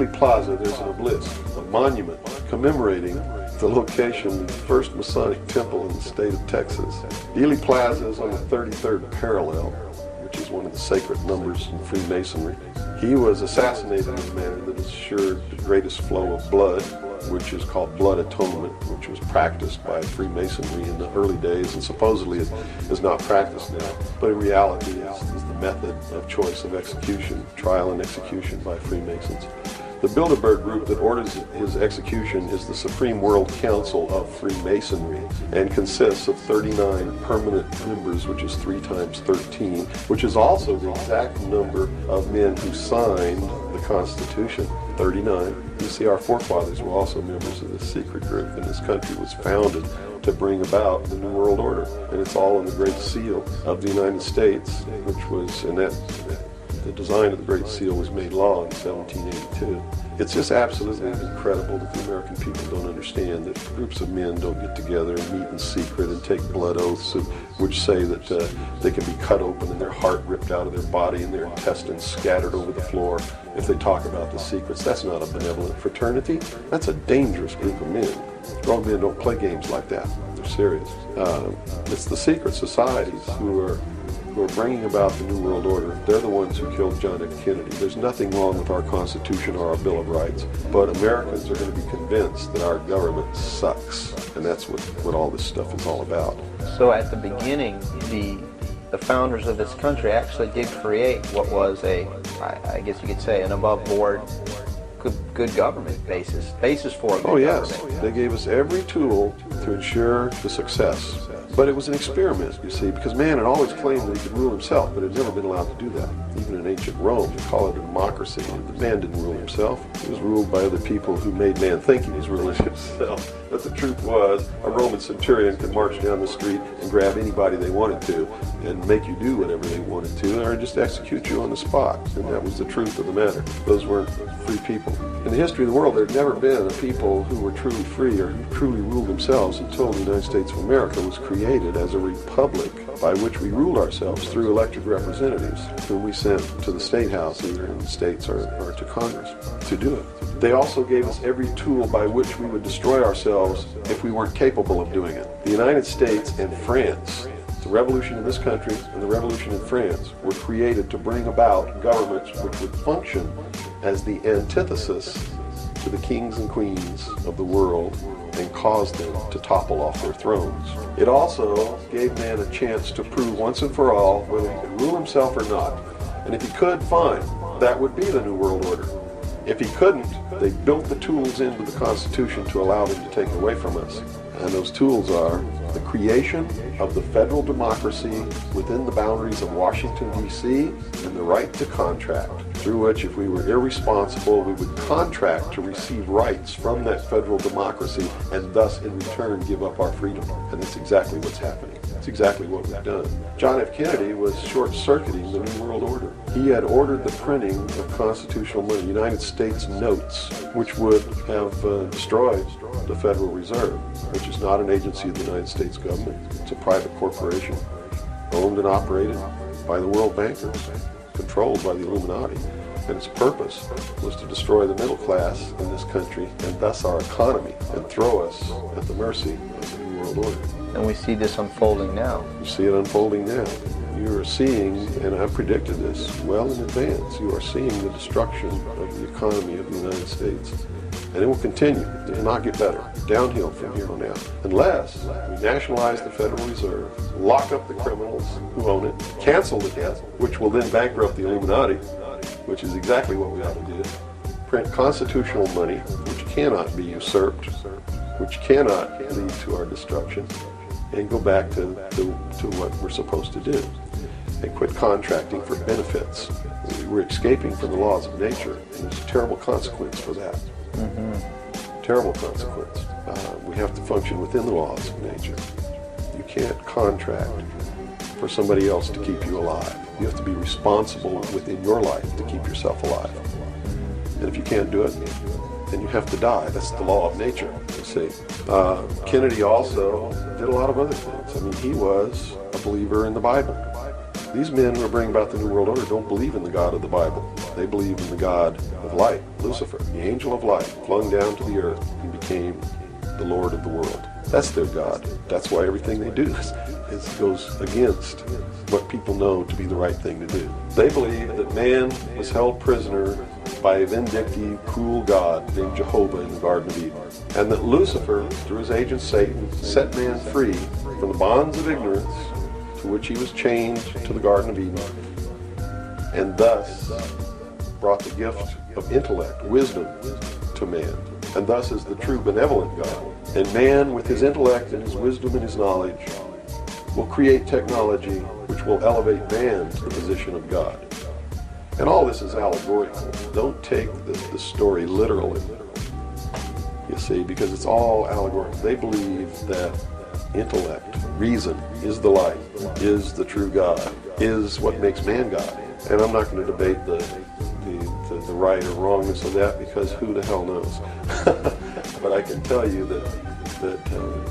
Dealey Plaza, there's an obelisk, a monument commemorating the location of the first Masonic temple in the state of Texas. Dealey Plaza is on the 33rd parallel, which is one of the sacred numbers in Freemasonry. He was assassinated in a manner that assured the greatest flow of blood, which is called blood atonement, which was practiced by Freemasonry in the early days and supposedly is not practiced now. But in reality is the method of choice of execution, trial and execution by Freemasons. The Bilderberg group that orders his execution is the Supreme World Council of Freemasonry and consists of 39 permanent members, which is 3 times 13, which is also the exact number of men who signed the Constitution, 39. You see, our forefathers were also members of this secret group, and this country was founded to bring about the New World Order. And it's all in the Great Seal of the United States, which was, the design of the Great Seal was made law in 1782. It's just absolutely incredible that the American people don't understand that groups of men don't get together and meet in secret and take blood oaths which say that they can be cut open and their heart ripped out of their body and their intestines scattered over the floor if they talk about the secrets. That's not a benevolent fraternity. That's a dangerous group of men. Grown men don't play games like that. They're serious. It's the secret societies who are bringing about the New World Order. They're the ones who killed John F. Kennedy. There's nothing wrong with our Constitution or our Bill of Rights, but Americans are going to be convinced that our government sucks, and that's what all this stuff is all about. So at the beginning, the founders of this country actually did create what was I guess you could say, an above-board good government basis for a good Oh yes, government. they gave us every tool to ensure the success. But it was an experiment, you see, because man had always claimed that he could rule himself, but had never been allowed to do that. Even in ancient Rome, they call it a democracy. The man didn't rule himself. He was ruled by other people who made man think he was ruling himself. But the truth was, a Roman centurion could march down the street and grab anybody they wanted to and make you do whatever they wanted to, or just execute you on the spot. And that was the truth of the matter. Those weren't free people. In the history of the world, there had never been a people who were truly free or who truly ruled themselves until the United States of America was created as a republic by which we ruled ourselves through elected representatives whom we sent to the State House, either in the States or to Congress, to do it. They also gave us every tool by which we would destroy ourselves if we weren't capable of doing it. The United States and France, the revolution in this country and the revolution in France, were created to bring about governments which would function as the antithesis to the kings and queens of the world and cause them to topple off their thrones. It also gave man a chance to prove once and for all whether he could rule himself or not. And if he could, fine, that would be the New World Order. If he couldn't, they built the tools into the Constitution to allow them to take it away from us. And those tools are the creation of the federal democracy within the boundaries of Washington, D.C., and the right to contract, through which, if we were irresponsible, we would contract to receive rights from that federal democracy and thus, in return, give up our freedom. And that's exactly what's happening. It's exactly what we've done. John F. Kennedy was short-circuiting the New World Order. He had ordered the printing of constitutional money, United States notes, which would have destroyed the Federal Reserve, which is not an agency of the United States government. It's a private corporation owned and operated by the world bankers, controlled by the Illuminati. And its purpose was to destroy the middle class in this country and thus our economy and throw us at the mercy of the New World Order. And we see this unfolding now. You see it unfolding now. You are seeing, and I predicted this well in advance, you are seeing the destruction of the economy of the United States. And it will continue. It will not get better. Downhill from here on out. Unless we nationalize the Federal Reserve, lock up the criminals who own it, cancel the debt, which will then bankrupt the Illuminati, which is exactly what we ought to do. Print constitutional money, which cannot be usurped, which cannot lead to our destruction, and go back to what we're supposed to do. And quit contracting for benefits. We're escaping from the laws of nature, and there's a terrible consequence for that. Terrible consequence. We have to function within the laws of nature. You can't contract for somebody else to keep you alive. You have to be responsible within your life to keep yourself alive. And if you can't do it, then you have to die. That's the law of nature, you see. Kennedy also did a lot of other things. I mean, he was a believer in the Bible. These men who are bringing about the New World Order don't believe in the God of the Bible. They believe in the God of light, Lucifer, the angel of light, flung down to the earth. He became the Lord of the world. That's their God. That's why everything they do goes against what people know to be the right thing to do. They believe that man was held prisoner by a vindictive, cruel God named Jehovah in the Garden of Eden, and that Lucifer, through his agent Satan, set man free from the bonds of ignorance to which he was chained to the Garden of Eden, and thus brought the gift of intellect, wisdom, to man, and thus is the true benevolent God. And man, with his intellect and his wisdom and his knowledge, will create technology which will elevate man to the position of God. And all this is allegorical. Don't take the story literally, you see, because it's all allegorical. They believe that intellect, reason, is the light, is the true God, is what makes man God. And I'm not going to debate the right or wrongness of that, because who the hell knows. But I can tell you that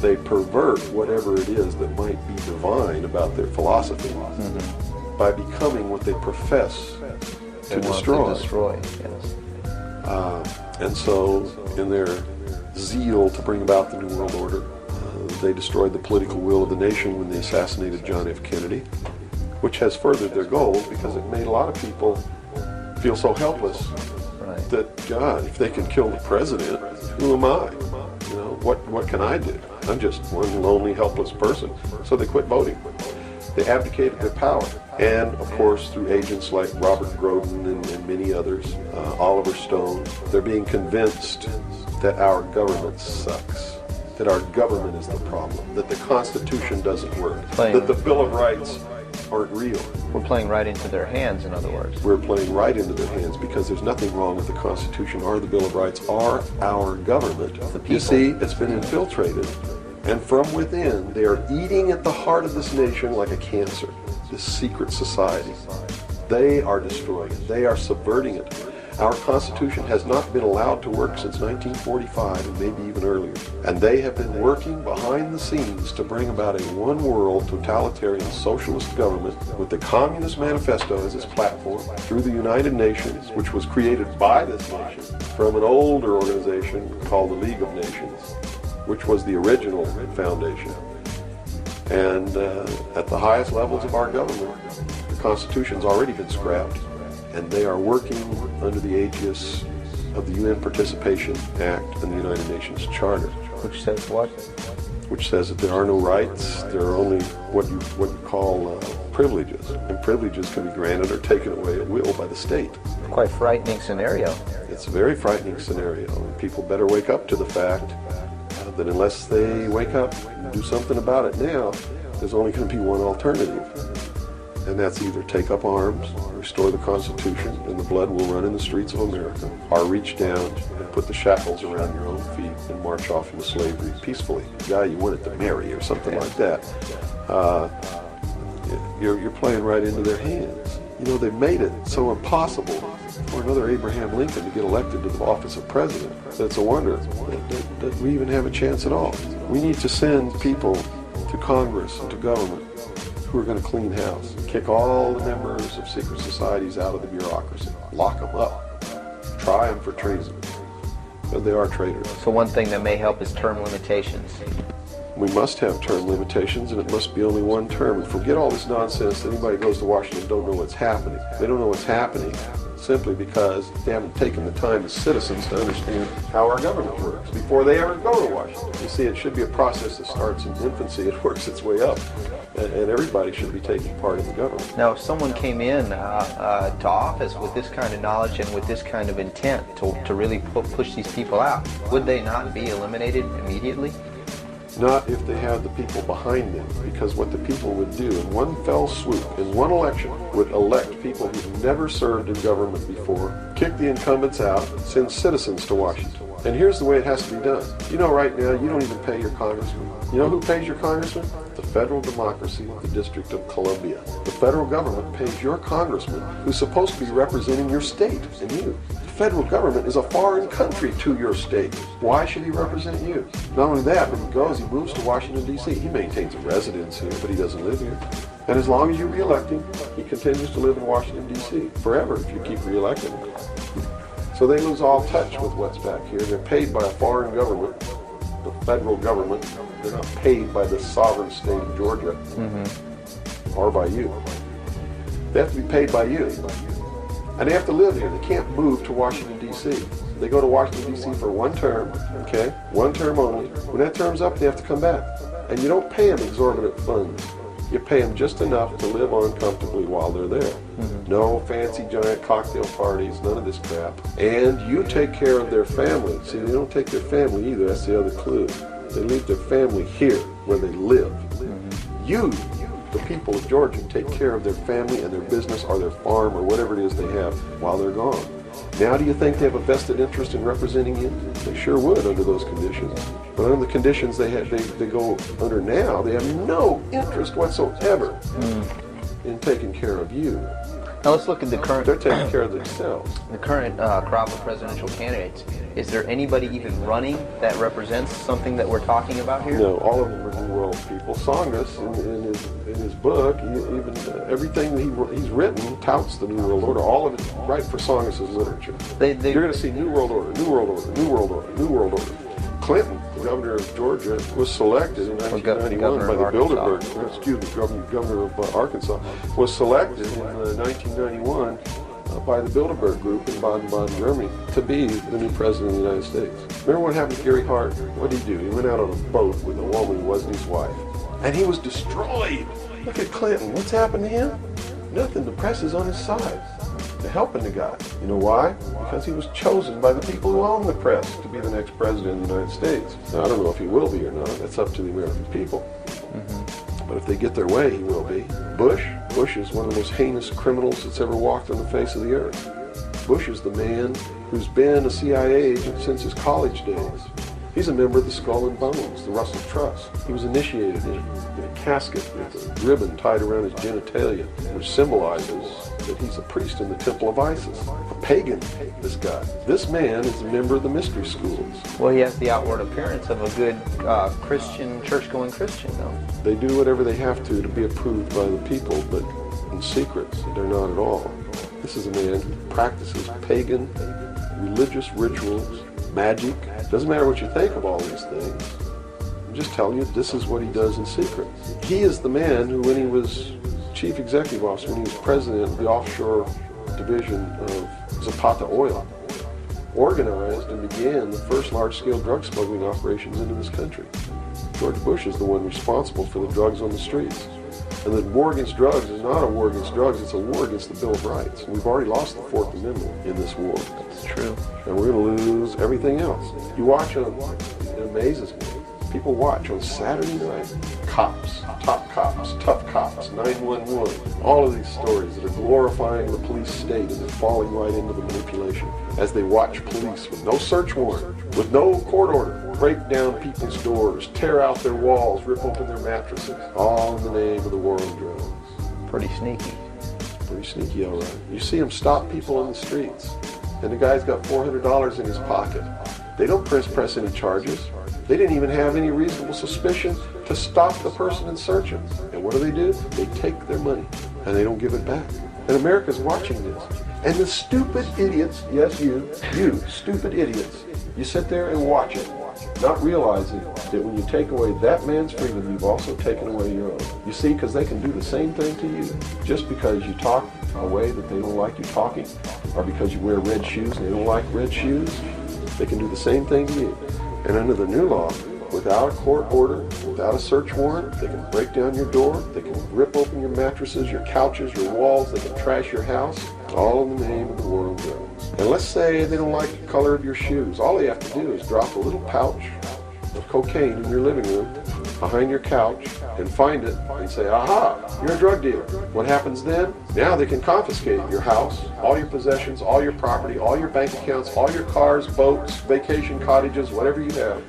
they pervert whatever it is that might be divine about their philosophy by becoming what they profess to destroy. Yes. And so, in their zeal to bring about the New World Order, they destroyed the political will of the nation when they assassinated John F. Kennedy, which has furthered their goals, because it made a lot of people feel so helpless that, God, if they can kill the president, who am I? You know, what can I do? I'm just one lonely, helpless person. So they quit voting. They abdicated their power. And, of course, through agents like Robert Groden and many others, Oliver Stone, they're being convinced that our government sucks, that our government is the problem, that the Constitution doesn't work, that the Bill of Rights aren't real. We're playing right into their hands, in other words. We're playing right into their hands, because there's nothing wrong with the Constitution or the Bill of Rights or our government. You see, it's been infiltrated, and from within, they are eating at the heart of this nation like a cancer, this secret society. They are destroying it. They are subverting it. Our Constitution has not been allowed to work since 1945, and maybe even earlier. And they have been working behind the scenes to bring about a one-world totalitarian socialist government with the Communist Manifesto as its platform, through the United Nations, which was created by this nation from an older organization called the League of Nations, which was the original foundation. And at the highest levels of our government, the Constitution's already been scrapped. And they are working under the aegis of the UN Participation Act and the United Nations Charter. Which says what? Which says that there are no rights, there are only what you call privileges. And privileges can be granted or taken away at will by the state. Quite frightening scenario. It's a very frightening scenario. And people better wake up to the fact that unless they wake up and do something about it now, there's only going to be one alternative. And that's either take up arms, restore the Constitution, and the blood will run in the streets of America, or reach down and put the shackles around your own feet and march off into slavery peacefully. The guy you wanted to marry or something like that. You're playing right into their hands. You know, they've made it so impossible for another Abraham Lincoln to get elected to the office of president that it's a wonder that we even have a chance at all. We need to send people to Congress and to government who are going to clean house, kick all the members of secret societies out of the bureaucracy, lock them up, try them for treason, because they are traitors. So one thing that may help is term limitations. We must have term limitations, and it must be only one term. And forget all this nonsense. Anybody who goes to Washington don't know what's happening. They don't know what's happening simply because they haven't taken the time as citizens to understand how our government works before they ever go to Washington. You see, it should be a process that starts in infancy and works its way up. And everybody should be taking part in the government. Now, if someone came in to office with this kind of knowledge and with this kind of intent to really push these people out, would they not be eliminated immediately? Not if they have the people behind them, because what the people would do in one fell swoop, in one election, would elect people who've never served in government before, kick the incumbents out, send citizens to Washington. And here's the way it has to be done. You know, right now, you don't even pay your congressman. You know who pays your congressman? The federal democracy of the District of Columbia. The federal government pays your congressman, who's supposed to be representing your state and you. The federal government is a foreign country to your state. Why should he represent you? Not only that, when he goes, he moves to Washington, D.C. He maintains a residence here, but he doesn't live here. And as long as you re-elect him, he continues to live in Washington, D.C. forever if you keep re-electing him. So they lose all touch with what's back here. They're paid by a foreign government, the federal government. They're not paid by the sovereign state of Georgia or by you. They have to be paid by you. And they have to live here. They can't move to Washington, D.C. They go to Washington, D.C. for one term, okay? One term only. When that term's up, they have to come back. And you don't pay them exorbitant funds. You pay them just enough to live on comfortably while they're there. No fancy giant cocktail parties, none of this crap. And you take care of their family. See, they don't take their family either. That's the other clue. They leave their family here where they live. You, the people of Georgia, take care of their family and their business or their farm or whatever it is they have while they're gone. Now do you think they have a vested interest in representing you? They sure would under those conditions. But under the conditions they go under now, they have no interest whatsoever in taking care of you. Now let's look at the current. They're taking care of themselves. The current crop of presidential candidates. Is there anybody even running that represents something that we're talking about here? No, all of them are New World people. Songus, in his book, everything he's written touts the New World Order. All of it, right for Songus's literature. You're going to see New World Order, New World Order, New World Order, New World Order. Clinton, the governor of Georgia, was selected in 1991 by the Bilderberg. Governor of Arkansas was selected in 1991 by the Bilderberg Group in Baden-Baden, Germany, to be the new president of the United States. Remember what happened to Gary Hart? What did he do? He went out on a boat with a woman who wasn't his wife, and he was destroyed. Look at Clinton. What's happened to him? Nothing. The press is on his side. They're helping the guy. You know why? Because he was chosen by the people who own the press to be the next president of the United States. Now, I don't know if he will be or not. That's up to the American people. But if they get their way, he will be. Bush is one of the most heinous criminals that's ever walked on the face of the earth. Bush is the man who's been a CIA agent since his college days. He's a member of the Skull and Bones, the Russell Trust. He was initiated in a casket with a ribbon tied around his genitalia, which symbolizes that he's a priest in the temple of Isis. A pagan, this guy. This man is a member of the mystery schools. Well, he has the outward appearance of a good Christian, church-going Christian, though. They do whatever they have to be approved by the people, but in secret, they're not at all. This is a man who practices pagan religious rituals, magic. Doesn't matter what you think of all these things. I'm just telling you, this is what he does in secret. He is the man who, when he was chief executive officer, when he was president of the offshore division of Zapata Oil, organized and began the first large-scale drug smuggling operations into this country. George Bush is the one responsible for the drugs on the streets. And the war against drugs is not a war against drugs, it's a war against the Bill of Rights. And we've already lost the Fourth Amendment in this war. That's true. And we're going to lose everything else. You watch on, it amazes me. People watch on Saturday night, cops, top cops, tough cops, 911, all of these stories that are glorifying the police state and they're falling right into the manipulation as they watch police with no search warrant, with no court order, break down people's doors, tear out their walls, rip open their mattresses, all in the name of the war on drugs. Pretty sneaky. Pretty sneaky, all right. You see them stop people on the streets, and the guy's got $400 in his pocket. They don't press any charges. They didn't even have any reasonable suspicion to stop the person and search him. And what do? They take their money, and they don't give it back. And America's watching this. And the stupid idiots, yes, you stupid idiots, you sit there and watch it, not realizing that when you take away that man's freedom, you've also taken away your own. You see, because they can do the same thing to you. Just because you talk a way that they don't like you talking, or because you wear red shoes and they don't like red shoes, they can do the same thing to you. And under the new law, without a court order, without a search warrant, they can break down your door, they can rip open your mattresses, your couches, your walls, they can trash your house, all in the name of the war on drugs. And let's say they don't like the color of your shoes. All they have to do is drop a little pouch of cocaine in your living room, behind your couch, and find it and say, aha, you're a drug dealer. What happens then? Now they can confiscate your house, all your possessions, all your property, all your bank accounts, all your cars, boats, vacation cottages, whatever you have.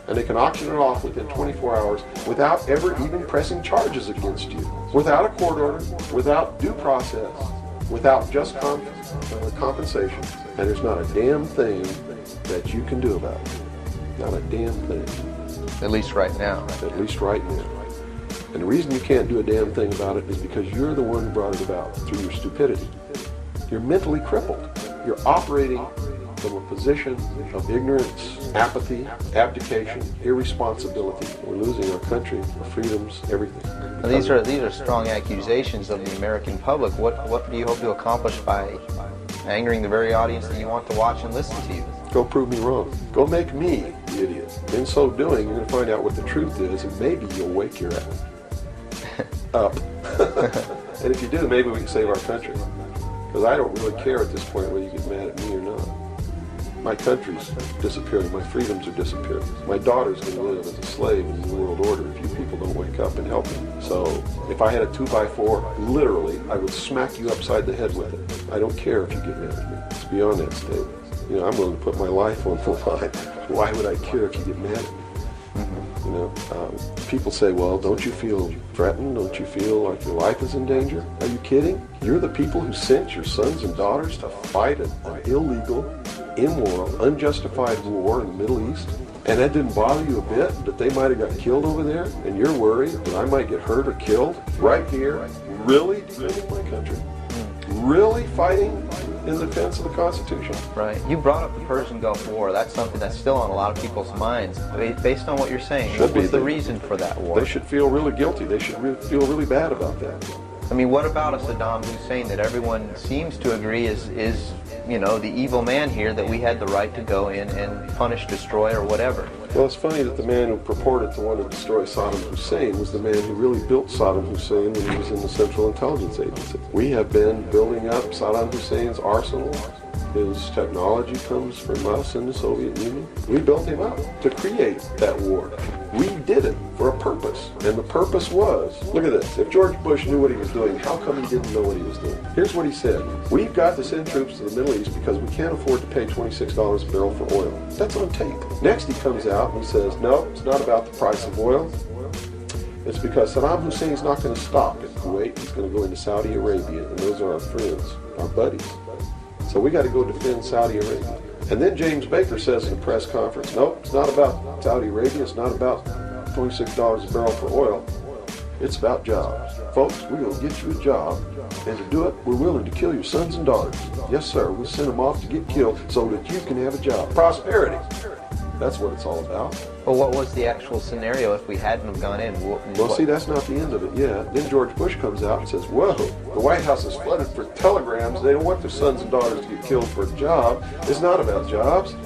And they can auction it off within 24 hours without ever even pressing charges against you. Without a court order, without due process, without just compensation. And there's not a damn thing that you can do about it. Not a damn thing. At least right now. At least right now. And the reason you can't do a damn thing about it is because you're the one who brought it about through your stupidity. You're mentally crippled. You're operating from a position of ignorance, apathy, abdication, irresponsibility. We're losing our country, our freedoms, everything. Well, these are strong accusations of the American public. What do you hope to accomplish by angering the very audience that you want to watch and listen to you? Go prove me wrong. Go make me the idiot. In so doing, you're going to find out what the truth is, and maybe you'll wake your ass up. And if you do, maybe we can save our country. Because I don't really care at this point whether you get mad at me or not. My country's disappearing. My freedoms are disappearing. My daughter's going to live as a slave in the New World Order if you people don't wake up and help me. So if I had a 2x4, literally, I would smack you upside the head with it. I don't care if you get mad at me. It's beyond that state. You know, I'm willing to put my life on the line. Why would I care if you get mad at me? You know, people say, well, don't you feel threatened? Don't you feel like your life is in danger? Are you kidding? You're the people who sent your sons and daughters to fight an illegal, immoral, unjustified war in the Middle East? And that didn't bother you a bit that they might have got killed over there? And you're worried that I might get hurt or killed right here? Really defending my country? Really fighting in defense of the Constitution? Right. You brought up the Persian Gulf War. That's something that's still on a lot of people's minds. Based on what you're saying, what was the reason for that war? They should feel really guilty. They should feel really bad about that. I mean, what about a Saddam Hussein that everyone seems to agree is you know, the evil man here, that we had the right to go in and punish, destroy, or whatever? Well, it's funny that the man who purported to want to destroy Saddam Hussein was the man who really built Saddam Hussein when he was in the Central Intelligence Agency. We have been building up Saddam Hussein's arsenal. His technology comes from us in the Soviet Union. We built him up to create that war. We did it for a purpose, and the purpose was, look at this, if George Bush knew what he was doing, how come he didn't know what he was doing? Here's what he said: we've got to send troops to the Middle East because we can't afford to pay $26 a barrel for oil. That's on tape. Next he comes out and he says, no, it's not about the price of oil. It's because Saddam Hussein's not going to stop at Kuwait. He's going to go into Saudi Arabia, and those are our friends, our buddies. So we got to go defend Saudi Arabia. And then James Baker says in a press conference, nope, it's not about Saudi Arabia. It's not about $26 a barrel for oil. It's about jobs. Folks, we're going to get you a job. And to do it, we're willing to kill your sons and daughters. Yes, sir. We'll send them off to get killed so that you can have a job. Prosperity. That's what it's all about. Well, what was the actual scenario if we hadn't have gone in? Well, see, that's not the end of it yet. Then George Bush comes out and says, whoa, the White House is flooded for telegrams. They don't want their sons and daughters to get killed for a job. It's not about jobs.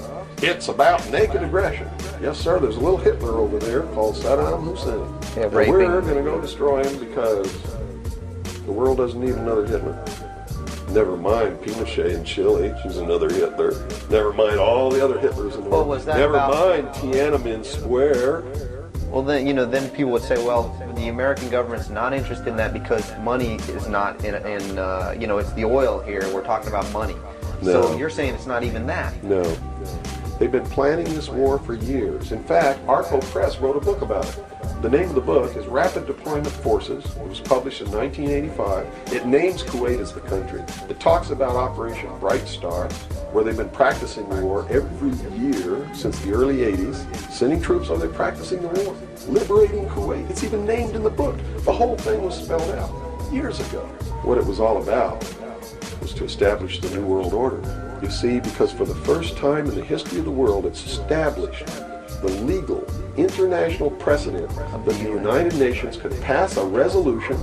It's about naked aggression. Yes, sir, there's a little Hitler over there called Saddam Hussein. Yeah, and we're going to go destroy him because the world doesn't need another Hitler. Never mind Pinochet in Chile, who's another Hitler. Never mind all the other Hitlers in the world. Was that Never mind Tiananmen Square. Well, then, you know, then people would say, well, the American government's not interested in that because money is not in you know, it's the oil here. We're talking about money. No. So you're saying it's not even that. No. They've been planning this war for years. In fact, Arco Press wrote a book about it. The name of the book is Rapid Deployment Forces. It was published in 1985. It names Kuwait as the country. It talks about Operation Bright Star, where they've been practicing the war every year since the early 80s, sending troops over there practicing the war, liberating Kuwait. It's even named in the book. The whole thing was spelled out years ago. What it was all about was to establish the New World Order. You see, because for the first time in the history of the world, it's established the legal international precedent that the United Nations could pass a resolution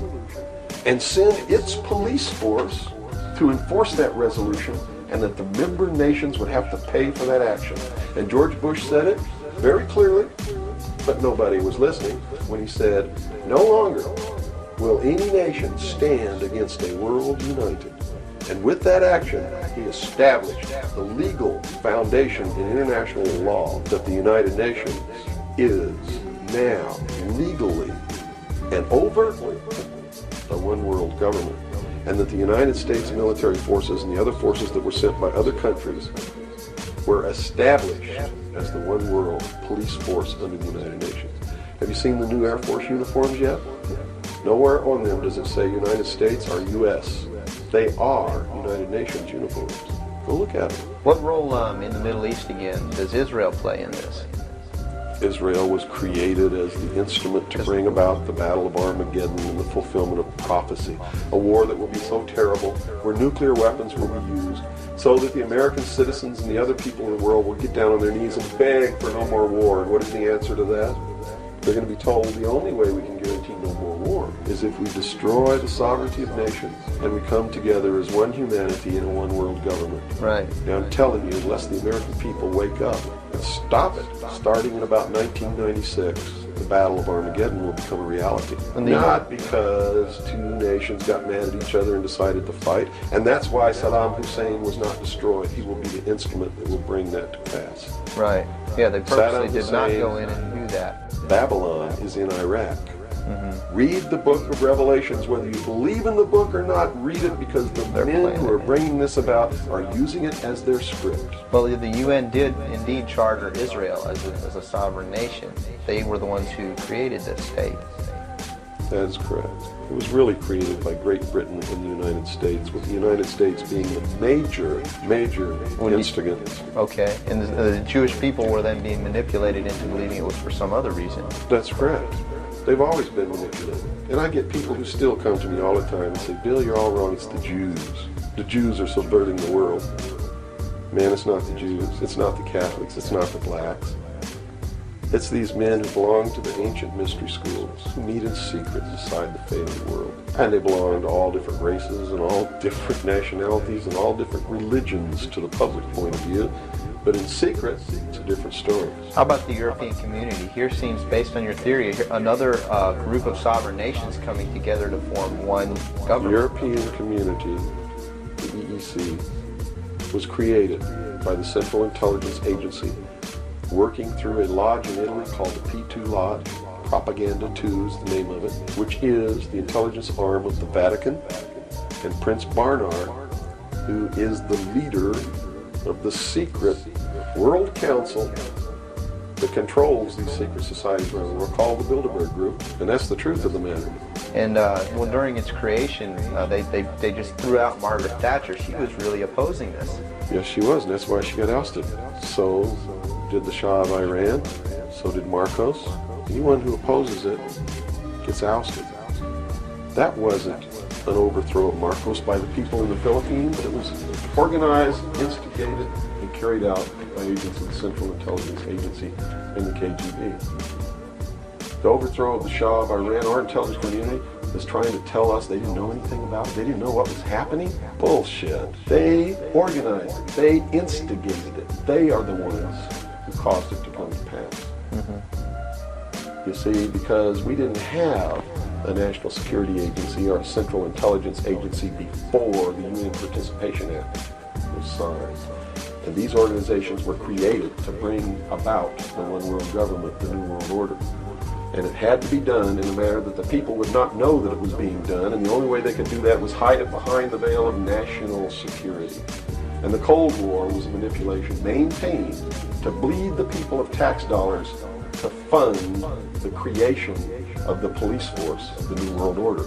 and send its police force to enforce that resolution, and that the member nations would have to pay for that action. And George Bush said it very clearly, but nobody was listening when he said, no longer will any nation stand against a world united. And with that action, he established the legal foundation in international law that the United Nations is now legally and overtly a one world government, and that the United States military forces and the other forces that were sent by other countries were established as the one world police force under the United Nations. Have you seen the new Air Force uniforms yet? Nowhere on them does it say United States or U.S. They are United Nations uniforms. Go look at them. What role in the Middle East again does Israel play in this? Israel was created as the instrument to bring about the Battle of Armageddon and the fulfillment of prophecy. A war that will be so terrible, where nuclear weapons will be used, so that the American citizens and the other people in the world will get down on their knees and beg for no more war. And what is the answer to that? They're going to be told the only way we can guarantee no more war is if we destroy the sovereignty of nations and we come together as one humanity in a one world government. Right. Now I'm telling you, unless the American people wake up and stop it, starting in about 1996, the Battle of Armageddon will become a reality. Not because two nations got mad at each other and decided to fight, and that's why Saddam Hussein was not destroyed. He will be the instrument that will bring that to pass. Right. Yeah, they purposely Saddam did not Hussein, go in and do that. Babylon is in Iraq. Read the book of Revelations. Whether you believe in the book or not, read it, because the men who are bringing this about are using it as their script. Well, the UN did indeed charter Israel as a sovereign nation. They were the ones who created this state. That is correct. It was really created by Great Britain and the United States, with the United States being the major instigant. Okay, and the Jewish people were then being manipulated into believing it was for some other reason. That's correct. They've always been manipulated. And I get people who still come to me all the time and say, Bill, you're all wrong, it's the Jews. The Jews are subverting the world. Man, it's not the Jews, it's not the Catholics, it's not the blacks. It's these men who belong to the ancient mystery schools, who meet in secret to decide the fate of the world. And they belong to all different races and all different nationalities and all different religions to the public point of view. But in secret, it's a different story. How about the European community? Here seems, based on your theory, another group of sovereign nations coming together to form one government. The European community, the EEC, was created by the Central Intelligence Agency, working through a lodge in Italy called the P2 Lodge. Propaganda 2 is the name of it, which is the intelligence arm of the Vatican. And Prince Bernhard, who is the leader of the secret World Council that controls these secret societies around the world, called the Bilderberg Group. And that's the truth of the matter. And well, during its creation, they just threw out Margaret Thatcher. She was really opposing this. Yes, she was, and that's why she got ousted. So did the Shah of Iran, so did Marcos. Anyone who opposes it gets ousted. That wasn't an overthrow of Marcos by the people in the Philippines. It was organized, instigated, and carried out by agents of the Central Intelligence Agency and the KGB. The overthrow of the Shah of Iran, our intelligence community, is trying to tell us they didn't know anything about it. They didn't know what was happening. Bullshit. They organized it. They instigated it. They are the ones who caused it to come to pass. You see, because we didn't have a National Security Agency or a Central Intelligence Agency before the UN Participation Act was signed. And these organizations were created to bring about the one world government, the New World Order. And it had to be done in a manner that the people would not know that it was being done, and the only way they could do that was hide it behind the veil of national security. And the Cold War was a manipulation maintained to bleed the people of tax dollars to fund the creation of the police force of the New World Order,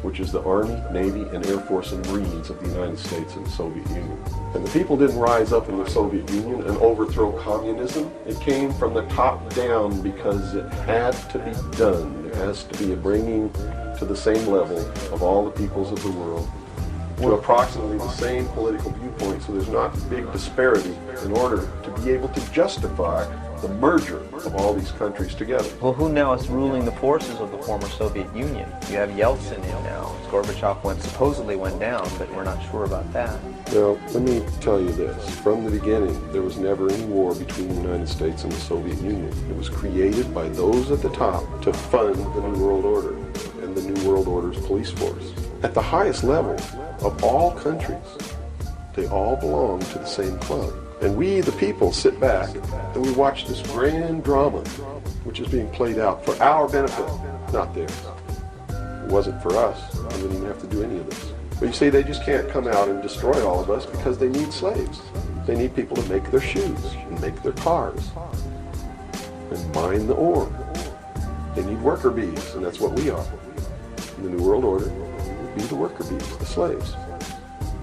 which is the Army, Navy, and Air Force and Marines of the United States and the Soviet Union. And the people didn't rise up in the Soviet Union and overthrow communism. It came from the top down because it had to be done. There has to be a bringing to the same level of all the peoples of the world to approximately the same political viewpoint, so there's not big disparity in order to be able to justify the merger of all these countries together. Well, who now is ruling the forces of the former Soviet Union? You have Yeltsin in now. Gorbachev supposedly went down, but we're not sure about that. Now, let me tell you this. From the beginning, there was never any war between the United States and the Soviet Union. It was created by those at the top to fund the New World Order and the New World Order's police force. At the highest level of all countries, they all belong to the same club. And we, the people, sit back and we watch this grand drama which is being played out for our benefit, not theirs. It wasn't for us. We didn't even have to do any of this. But you see, they just can't come out and destroy all of us because they need slaves. They need people to make their shoes and make their cars and mine the ore. They need worker bees, and that's what we are. In the New World Order, we would be the worker bees, the slaves.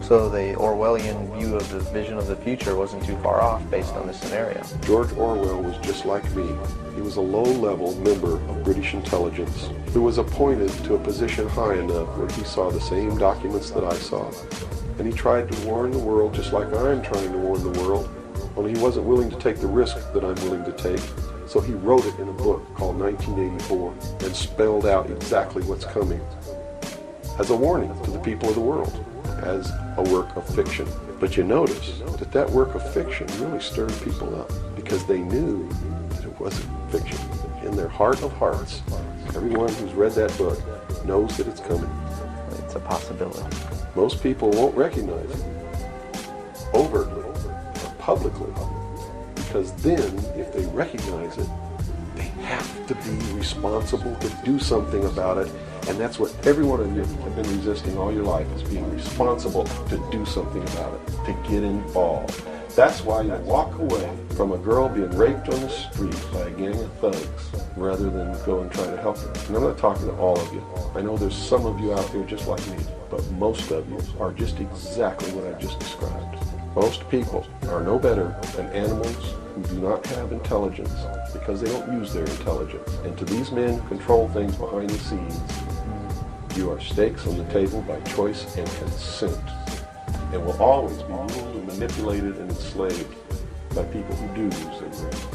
So the Orwellian view of the vision of the future wasn't too far off based on this scenario. George Orwell was just like me. He was a low-level member of British intelligence who was appointed to a position high enough where he saw the same documents that I saw. And he tried to warn the world just like I'm trying to warn the world, only he wasn't willing to take the risk that I'm willing to take. So he wrote it in a book called 1984 and spelled out exactly what's coming as a warning to the people of the world, as a work of fiction. But you notice that that work of fiction really stirred people up because they knew that it wasn't fiction. In their heart of hearts, everyone who's read that book knows that it's coming. It's a possibility. Most people won't recognize it overtly or publicly, because then if they recognize it, they have to be responsible to do something about it. And that's what every one of you have been resisting all your life, is being responsible to do something about it, to get involved. That's why you walk away from a girl being raped on the street by a gang of thugs rather than go and try to help her. And I'm not talking to all of you. I know there's some of you out there just like me, but most of you are just exactly what I just described. Most people are no better than animals who do not have intelligence because they don't use their intelligence. And to these men who control things behind the scenes, you are stakes on the table by choice and consent, and will always be ruled and manipulated and enslaved by people who do use their brains.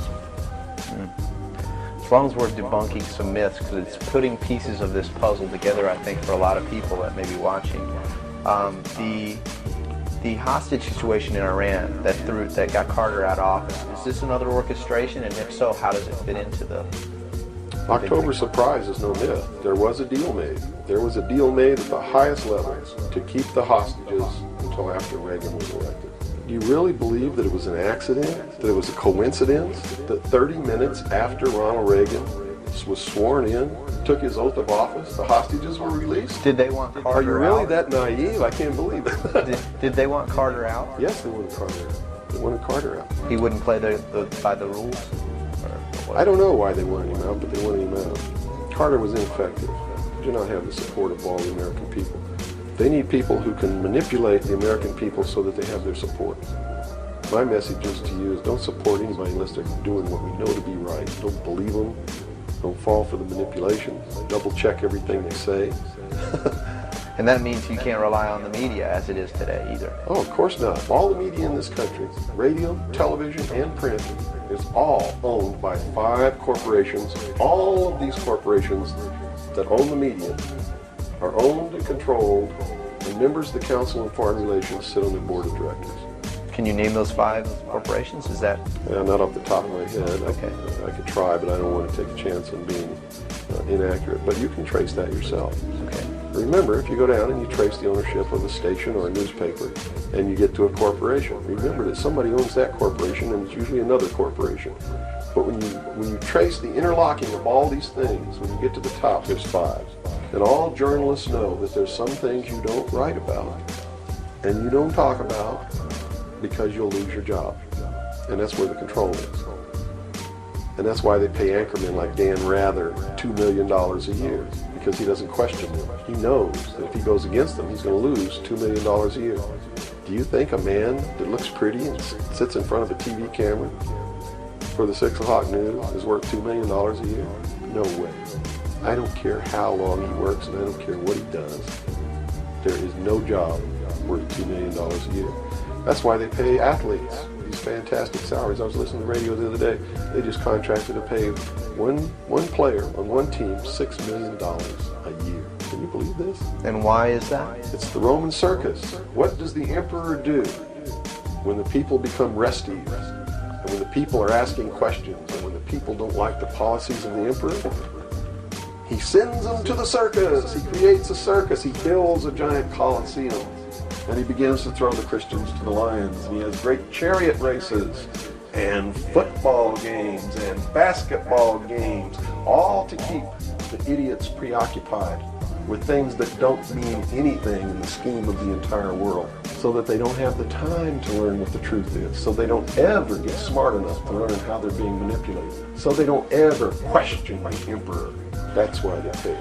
As long as we're debunking some myths, because it's putting pieces of this puzzle together, I think, for a lot of people that may be watching. The hostage situation in Iran that got Carter out of office, is this another orchestration? And if so, how does it fit into the October surprise is no myth. There was a deal made. There was a deal made at the highest levels to keep the hostages until after Reagan was elected. Do you really believe that it was an accident? That it was a coincidence? That 30 minutes after Ronald Reagan was sworn in, took his oath of office, the hostages were released? Did they want Carter out? Are you really that naive? I can't believe it. Did they want Carter out? Yes, they wanted Carter out. They wanted Carter out. He wouldn't play by the rules? I don't know why they wanted him out, but they wanted him out. Carter was ineffective. He did not have the support of all the American people. They need people who can manipulate the American people so that they have their support. My message is to you is don't support anybody unless they're doing what we know to be right. Don't believe them. Don't fall for the manipulation. Double check everything they say. And that means you can't rely on the media as it is today either. Oh, of course not. All the media in this country, radio, television, and print, is all owned by 5 corporations. All of these corporations that own the media are owned and controlled, and members of the Council on Foreign Relations sit on their board of directors. Can you name those 5 corporations? Is that? Not off the top of my head. Okay. I could try, but I don't want to take a chance on being inaccurate. But you can trace that yourself. Okay. Remember, if you go down and you trace the ownership of a station or a newspaper, and you get to a corporation, remember that somebody owns that corporation, and it's usually another corporation. But when you trace the interlocking of all these things, when you get to the top, there's 5. And all journalists know that there's some things you don't write about, and you don't talk about, because you'll lose your job. And that's where the control is. And that's why they pay anchormen like Dan Rather $2 million a year, because he doesn't question them. He knows that if he goes against them, he's going to lose $2 million a year. Do you think a man that looks pretty and sits in front of a TV camera for the 6 o'clock news is worth $2 million a year? No way. I don't care how long he works, and I don't care what he does. There is no job worth $2 million a year. That's why they pay athletes these fantastic salaries. I was listening to the radio the other day. They just contracted to pay one player on one team $6 million a year. Can you believe this? And why is that? It's the Roman circus. What does the emperor do when the people become restive, and when the people are asking questions, and when the people don't like the policies of the emperor? He sends them to the circus. He creates a circus. He builds a giant coliseum. And he begins to throw the Christians to the lions. And he has great chariot races and football games and basketball games, all to keep the idiots preoccupied with things that don't mean anything in the scheme of the entire world, so that they don't have the time to learn what the truth is, so they don't ever get smart enough to learn how they're being manipulated, so they don't ever question the emperor. That's why they pay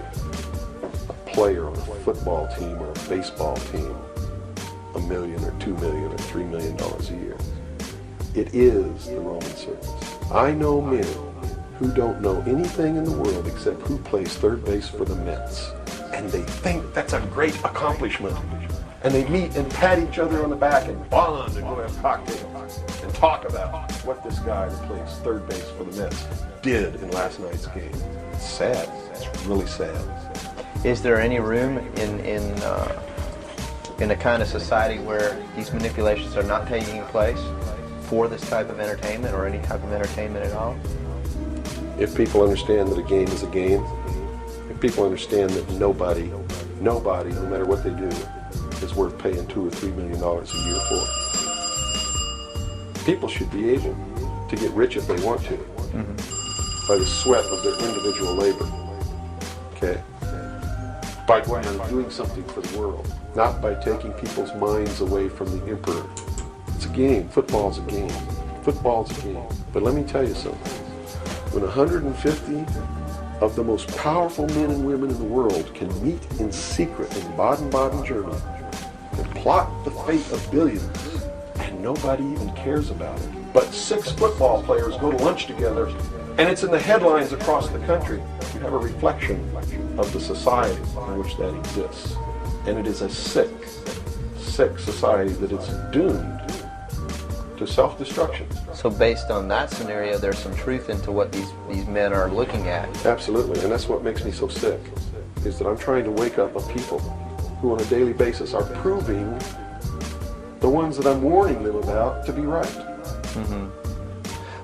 a player on a football team or a baseball team $1 million or $2 million or $3 million a year. It is the Roman circus. I know men who don't know anything in the world except who plays third base for the Mets. And they think that's a great accomplishment. And they meet and pat each other on the back and bond and go have cocktails and talk about what this guy who plays third base for the Mets did in last night's game. It's sad. It's really sad. Is there any room in a kind of society where these manipulations are not taking place for this type of entertainment or any type of entertainment at all? If people understand that a game is a game, if people understand that nobody, no matter what they do, is worth paying $2 or $3 million a year for. People should be able to get rich if they want to, by the sweat of their individual labor, okay? By going out and doing something for the world, not by taking people's minds away from the emperor. It's a game. Football's a game. Football's a game. But let me tell you something. When 150 of the most powerful men and women in the world can meet in secret in Baden-Baden, Germany, and plot the fate of billions, and nobody even cares about it. But 6 football players go to lunch together, and it's in the headlines across the country. You have a reflection of the society in which that exists. And it is a sick society that is doomed to self-destruction. So based on that scenario, there's some truth into what these men are looking at. Absolutely, and that's what makes me so sick, is that I'm trying to wake up a people who on a daily basis are proving the ones that I'm warning them about to be right.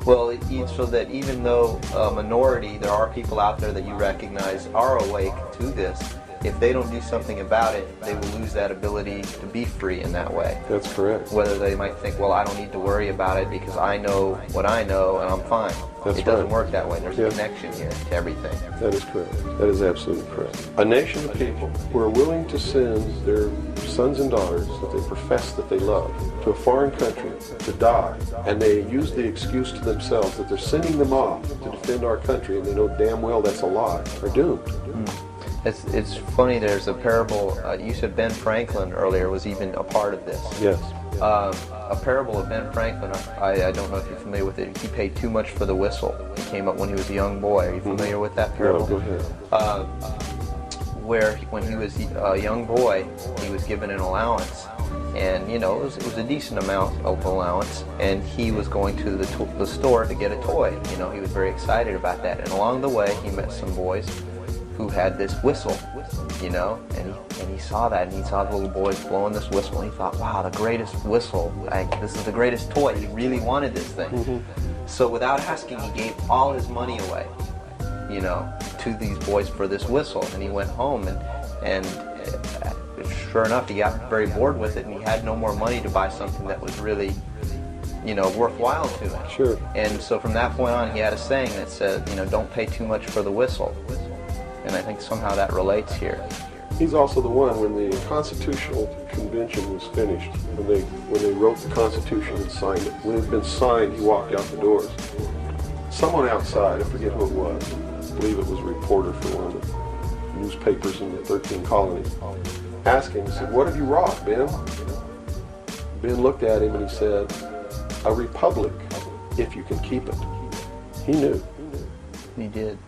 Well, so that even though a minority, there are people out there that you recognize are awake to this, if they don't do something about it, they will lose that ability to be free in that way. That's correct. Whether they might think, well, I don't need to worry about it because I know what I know and I'm fine. That's it doesn't right. work that way. There's a connection here to everything. That is correct. That is absolutely correct. A nation of people who are willing to send their sons and daughters that they profess that they love to a foreign country to die, and they use the excuse to themselves that they're sending them off to defend our country, and they know damn well that's a lie, are doomed. It's funny, there's a parable, you said Ben Franklin earlier was even a part of this. Yes. A parable of Ben Franklin, I don't know if you're familiar with it. He paid too much for the whistle. He came up when he was a young boy. Are you familiar with that parable? No, go ahead. Where when he was a young boy, he was given an allowance. And, you know, it was a decent amount of allowance. And he was going to the store to get a toy. You know, he was very excited about that. And along the way, he met some boys who had this whistle, you know, and he saw that, and he saw the little boys blowing this whistle, and he thought, wow, the greatest whistle, this is the greatest toy. He really wanted this thing. So without asking, he gave all his money away, you know, to these boys for this whistle. And he went home, and sure enough, he got very bored with it, and he had no more money to buy something that was really, you know, worthwhile to him. Sure. And so from that point on, he had a saying that said, you know, don't pay too much for the whistle. And I think somehow that relates here. He's also the one, when the Constitutional Convention was finished, when they wrote the Constitution and signed it. When it had been signed, he walked out the doors. Someone outside, I forget who it was, I believe it was a reporter for one of the newspapers in the 13 colonies, asked him, he said, "What have you wrought, Ben?" Ben looked at him and he said, "A republic, if you can keep it." He knew. He did.